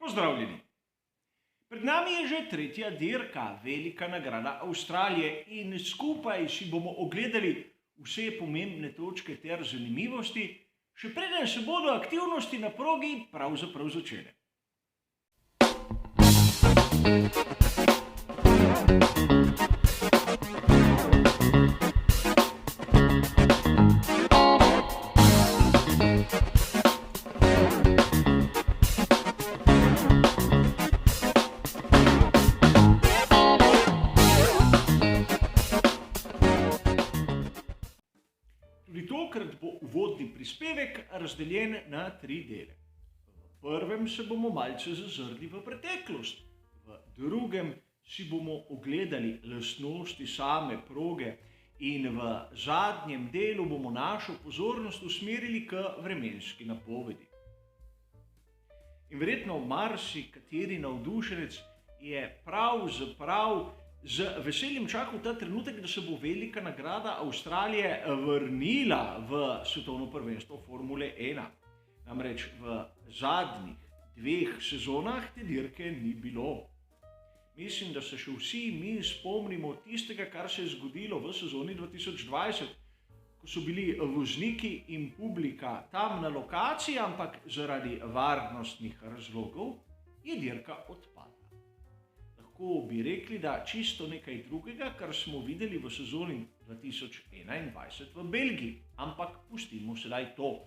Pozdravljeni. Pred nami je že tretja dirka, velika nagrada Avstralije in skupaj si bomo ogledali vse pomembne točke ter zanimivosti, še preden se bodo aktivnosti na progi pravzaprav začele. Tudi tokrat bo uvodni prispevek razdeljen na 3 dele. V prvem se bomo malce zazrli v preteklost, v drugem si bomo ogledali lastnosti same proge in v zadnjem delu bomo našo pozornost usmerili k vremenski napovedi. In verjetno marsikateri navdušenec je pravzaprav z veseljem čakal ta trenutek, da se bo velika nagrada Avstralije vrnila v svetovno prvenstvo Formule 1. Namreč v zadnjih 2 sezonah te dirke ni bilo. Mislim, da se še vsi mi spomnimo tistega, kar se je zgodilo v sezoni 2020, ko so bili vozniki in publika tam na lokaciji, ampak zaradi varnostnih razlogov je dirka odpadla. Lahko bi rekli, da čisto nekaj drugega, kar smo videli v sezoni 2021 v Belgiji, ampak pustimo sedaj to.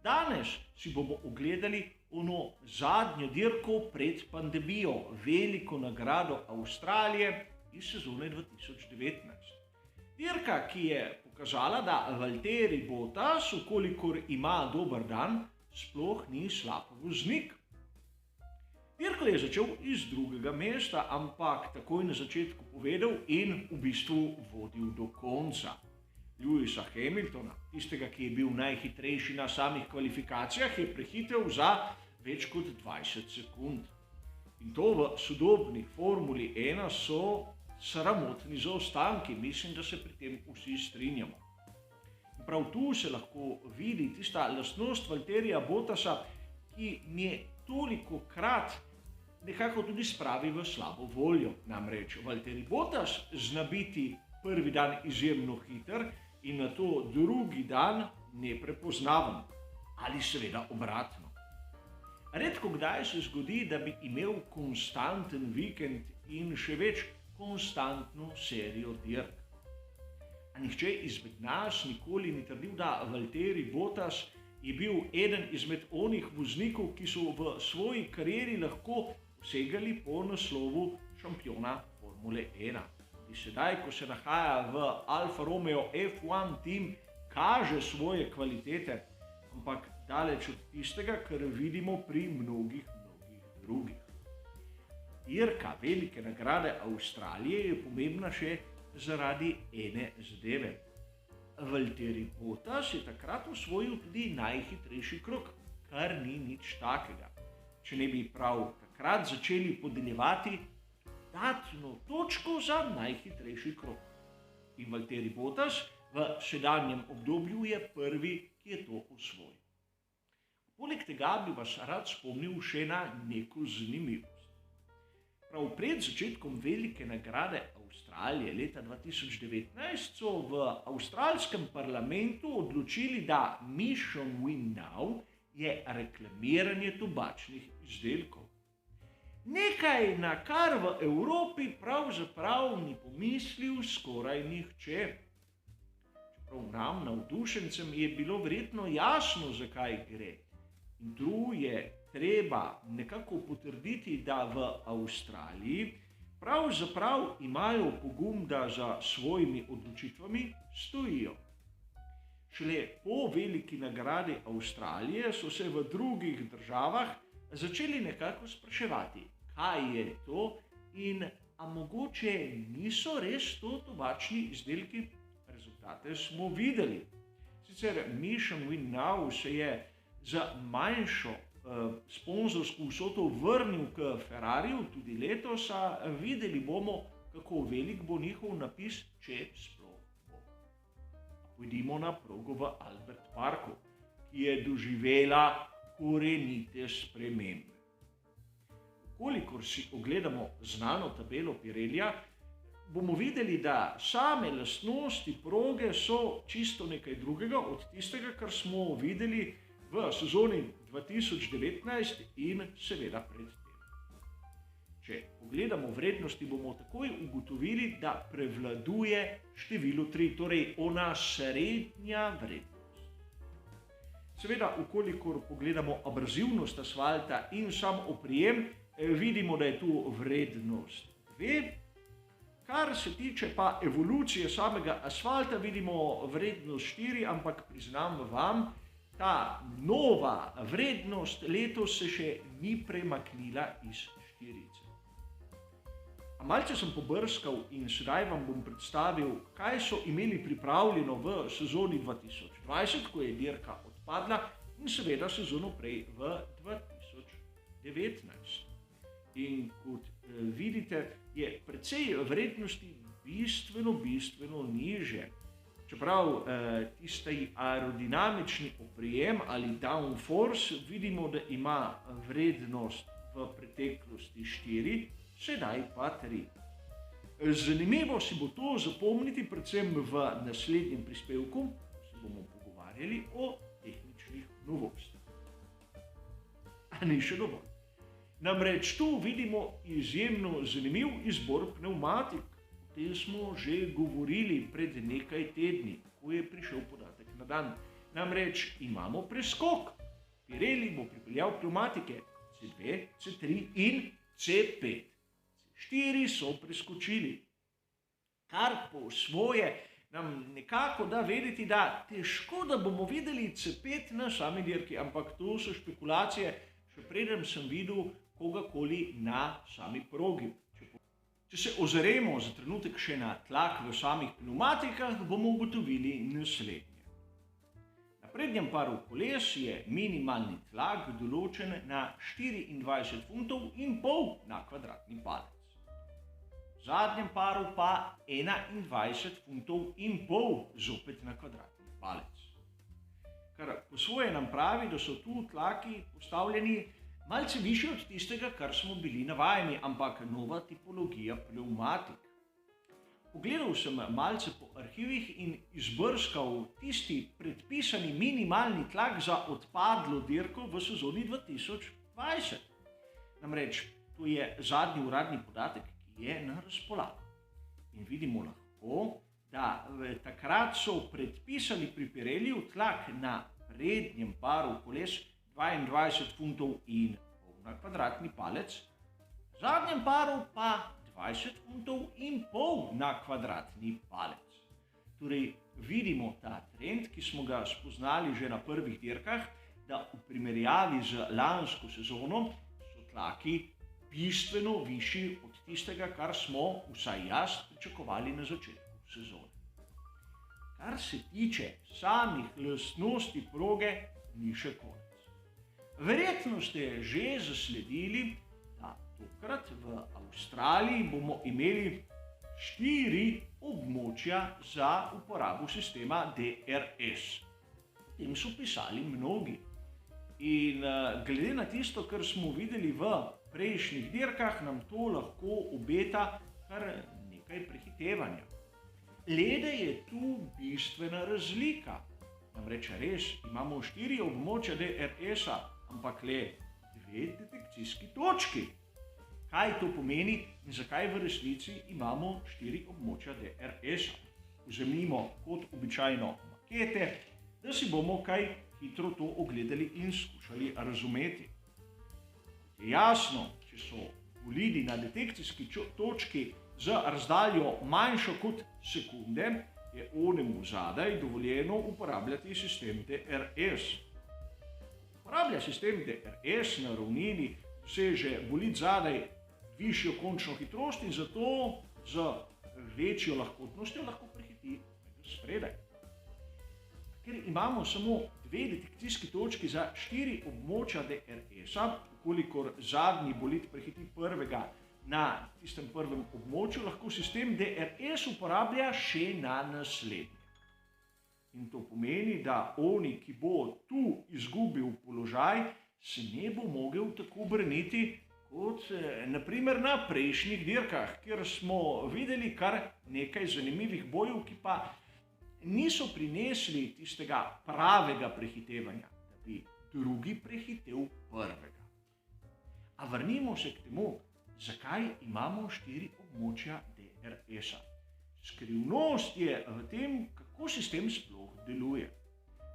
Danes si bomo ogledali ono zadnjo dirko pred pandemijo, veliko nagrado Avstralije iz sezone 2019. Dirka, ki je pokazala, da Valtteri Bottas, kolikor ima dober dan, sploh ni slab voznik. Dirko je začel iz 2. mesta, ampak takoj na začetku povedal in v bistvu vodil do konca. Lewisa Hamiltona, tistega, ki je bil najhitrejši na samih kvalifikacijah, je prehitel za več kot 20 sekund. In to v sodobni Formuli 1 so sramotni zaostanki, mislim, da se pri tem vsi strinjamo. Prav tu se lahko vidi tista lastnost Valtterija Bottasa, ki mi je tolikokrat nekako tudi spravi v slabo voljo. Namreč Valtteri Bottas zna biti prvi dan izjemno hiter in nato drugi dan neprepoznaven. Ali seveda obratno. Redko kdaj se zgodi, da bi imel konstanten vikend in še več konstantno serijo dirk. A nihče izmed nas nikoli ni trdil, da Valtteri Bottas je bil eden izmed onih voznikov, ki so v svoji karieri lahko segali po naslovu šampiona Formule 1. In sedaj, ko se nahaja v Alfa Romeo F1 tim, kaže svoje kvalitete, ampak daleč od tistega, kar vidimo pri mnogih drugih. Dirka velike nagrade Avstralije je pomembna še zaradi ene zadeve. Valtteri Bottas je takrat osvojil tudi najhitrejši krog, kar ni nič takega. Če ne bi prav takrat začeli podeljevati dodatno točko za najhitrejši krog. In Valtteri Bottas v sedanjem obdobju je prvi, ki je to osvojil. Poleg tega bi vas rad spomnil še na neko zanimivost. Prav pred začetkom velike nagrade Avstralije leta 2019 so v avstralskem parlamentu odločili, da Mission Win Now je reklamiranje tobačnih izdelkov. Nekaj, na kar v Evropi pravzaprav ni pomislil skoraj nihče. Čeprav nam, navdušencem, je bilo verjetno jasno, zakaj gre. In tu je treba nekako potrditi, da v Avstraliji pravzaprav imajo pogum, da za svojimi odločitvami stojijo. Šele po veliki nagradi Avstralije so se v drugih državah začeli nekako spraševati, kaj je to in a mogoče niso res to tobačni izdelki. Rezultate smo videli. Sicer Mission Win Now se je za manjšo sponzorsko vsoto vrnil k Ferrariju tudi letos, a videli bomo, kako velik bo njihov napis, če sploh bo. Pojdimo na progo v Albert Parku, ki je doživela korenite spremembe. kolikor si ogledamo znano tabelo Pirellija, bomo videli, da same lastnosti proge so čisto nekaj drugega od tistega, kar smo videli v sezoni 2019 in seveda pred tem. Če pogledamo vrednosti, bomo takoj ugotovili, da prevladuje število 3, torej ona srednja vrednost. Seveda, ukolikor pogledamo abrazivnost asfalta in sam oprijem, vidimo, da je tu vrednost 2. Kar se tiče pa evolucije samega asfalta, vidimo vrednost 4, ampak priznam vam, ta nova vrednost letos se še ni premaknila iz 4. Malce sem pobrskal in sedaj vam bom predstavil, kaj so imeli pripravljeno v sezoni 2020, ko je dirka odpadla, in seveda sezono prej v 2019. In kot vidite, je precej vrednosti bistveno nižje. Čeprav tisti aerodinamični oprijem ali downforce vidimo, da ima vrednost v preteklosti 4, sedaj pa 3. Zanimivo si bo to zapomniti predvsem v naslednjem prispevku, ko se bomo pogovarjali o tehničnih novostih. A ni še dovolj. Namreč tu vidimo izjemno zanimiv izbor pnevmatik. O tem smo že govorili pred nekaj tedni, ko je prišel podatek na dan. Namreč imamo preskok. Pirelli bo pripeljal pnevmatike C2, C3 in C5. C4 so preskočili. Kar po svoje nam nekako da vedeti, da težko, da bomo videli C5 na sami dirki, ampak to so špekulacije, še preden sem videl kogakoli na sami progi. Če se ozremo za trenutek še na tlak v samih pnevmatikah, bomo ugotovili naslednje. Na prednjem paru koles je minimalni tlak določen na 24,5 funtov na kvadratni palec. V zadnjem paru pa 21,5 funtov zopet na kvadratni palec. Kar po svoje nam pravi, da so tu tlaki postavljeni malce višji od tistega, kar smo bili navajeni, ampak nova tipologija pnevmatik. Pogledal sem malce po arhivih in izbrskal tisti predpisani minimalni tlak za odpadlo dirko v sezoni 2020. Namreč, to je zadnji uradni podatek, ki je na razpolago. In vidimo lahko, da takrat so predpisali pri Pirelliju tlak na prednjem paru koles 22,5 funtov na kvadratni palec, v zadnjem paru pa 20,5 funtov na kvadratni palec. Torej, vidimo ta trend, ki smo ga spoznali že na prvih dirkah, da v primerjavi z lansko sezono so tlaki bistveno višji od tistega, kar smo, vsaj jaz, pričakovali na začetku sezone. Kar se tiče samih lastnosti proge, ni še konec. Verjetno ste že zasledili, da tokrat v Avstraliji bomo imeli 4 območja za uporabo sistema DRS. O tem so pisali mnogi. In glede na tisto, kar smo videli v prejšnjih dirkah, nam to lahko obeta kar nekaj prehitevanja. Le da je tu bistvena razlika. Namreč res imamo 4 območja DRS-a, ampak le 2 detekcijski točki. Kaj to pomeni in zakaj v resnici imamo 4 območja DRS-a? Vzemimo kot običajno makete, da si bomo kaj hitro to ogledali in skušali razumeti. Je jasno, če so bolidi na detekcijski točki z razdaljo manjšo kot sekunde, je onemu zadaj dovoljeno uporabljati sistem DRS. Uporablja sistem DRS na ravnini, doseže bolid zadaj višjo končno hitrost in zato z večjo lahkotnostjo lahko prehiti spredaj. Ker imamo samo 2 detekcijski točki za 4 območja DRS-a, kolikor zadnji bolid prehiti prvega na tistem prvem območju, lahko sistem DRS uporablja še na naslednje. In to pomeni, da oni, ki bo tu izgubil položaj, se ne bo mogel tako braniti, kot naprimer na prejšnjih dirkah, kjer smo videli kar nekaj zanimivih bojev, ki pa niso prinesli tistega pravega prehitevanja, da bi drugi prehitel prvega. A vrnimo se k temu, zakaj imamo 4 območja DRS-a. Skrivnost je v tem, kako sistem sploh deluje.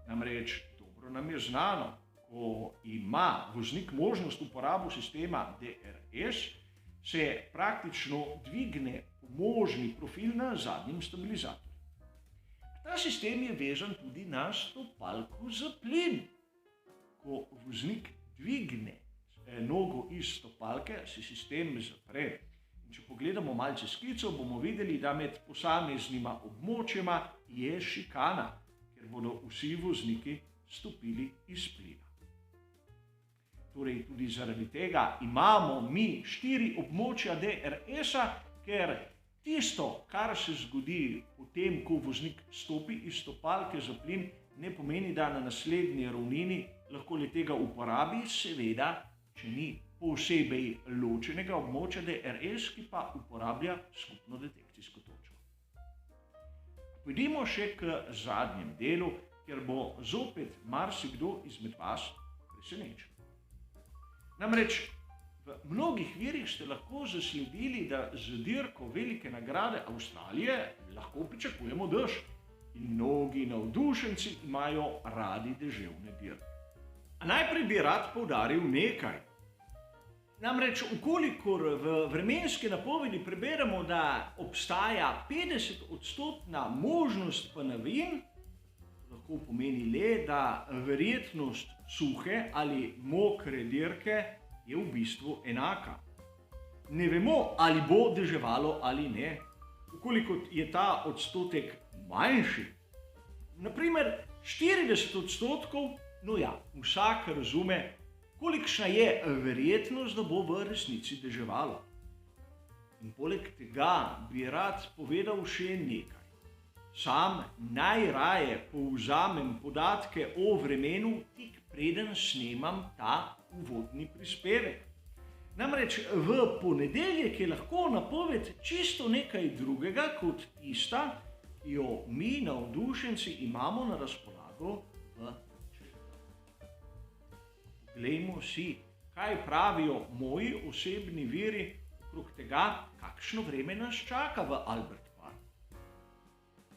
Namreč dobro nam je znano, ko ima voznik možnost uporabo sistema DRS, se praktično dvigne možni profil na zadnjem stabilizatorju. Ta sistem je vezan tudi na stopalko za plin. Ko voznik dvigne nogo iz stopalke, se sistem zapre. In če pogledamo malce skico, bomo videli, da med posameznima območjema je šikana, ker bodo vsi vozniki stopili iz plina. Torej, tudi zaradi tega imamo mi 4 območja DRS-a, ker tisto, kar se zgodi potem, ko voznik stopi iz stopalke za plin, ne pomeni, da na naslednji ravnini lahko le tega uporabi, seveda, če ni posebej ločenega območja DRS, ki pa uporablja skupno detekcijsko točko. Pojdimo še k zadnjem delu, kjer bo zopet marsikdo izmed vas presenečen. Namreč v mnogih virih ste lahko zasledili, da z dirko velike nagrade Avstralije lahko pričakujemo dež in mnogi navdušenci imajo radi deževne dirke. A najprej bi rad poudaril nekaj. Namreč, ukolikor v vremenske napovedi preberemo, da obstaja 50% možnost padavin, lahko pomeni le, da verjetnost suhe ali mokre dirke je v bistvu enaka. Ne vemo, ali bo deževalo ali ne. Ukolikor je ta odstotek manjši, naprimer 40%, no ja, vsak razume, kolikšna je verjetnost, da bo v resnici deževalo. In poleg tega bi rad povedal še nekaj. Sam najraje povzamem podatke o vremenu tik preden snemam ta uvodni prispevek. Namreč v ponedeljek je lahko napoved čisto nekaj drugega kot tista, ki jo mi navdušenci imamo na razpolago v četrtek. Poglejmo si, kaj pravijo moji osebni viri okrog tega, kakšno vreme nas čaka v Albert Parku.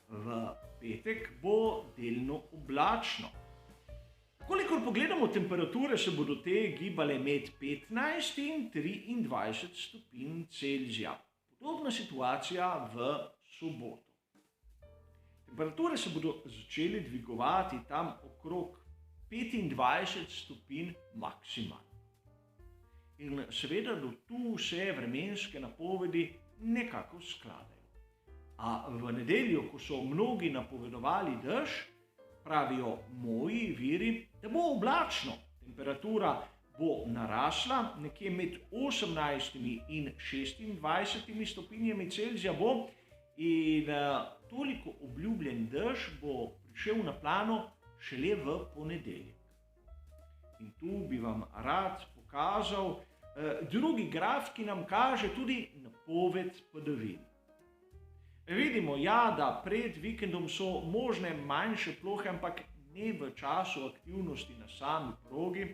V petek bo delno oblačno. Kolikor pogledamo temperature, se bodo te gibale med 15 in 23 stopinj Celzija. Podobna situacija v soboto. Temperature se bodo začele dvigovati tam okrog 25 stopinj maksimalno. In seveda do tu se vremenske napovedi nekako skladajo. A v nedeljo, ko so mnogi napovedovali dež, pravijo moji viri, da bo oblačno. Temperatura bo narasla, nekje med 18 in 26 stopinjami Celzija bo in toliko obljubljen dež bo prišel na plano šele v ponedeljek. In tu bi vam rad pokazal drugi graf, ki nam kaže tudi napoved padavin. Vidimo, ja, da pred vikendom so možne manjše plohe, ampak ne v času aktivnosti na sami progi,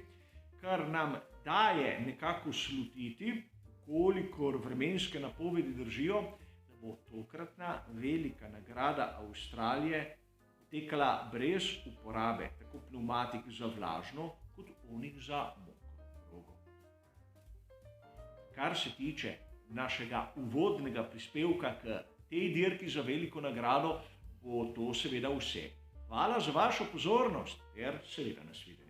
kar nam daje nekako slutiti, kolikor vremenske napovedi držijo, da bo tokratna velika nagrada Avstralije potekala brez uporabe tako pnevmatik za vlažno, kot onih za mokro progo. Kar se tiče našega uvodnega prispevka k tej dirki za veliko nagrado, bo to seveda vse. Hvala za vašo pozornost, ter seveda nasvidenje.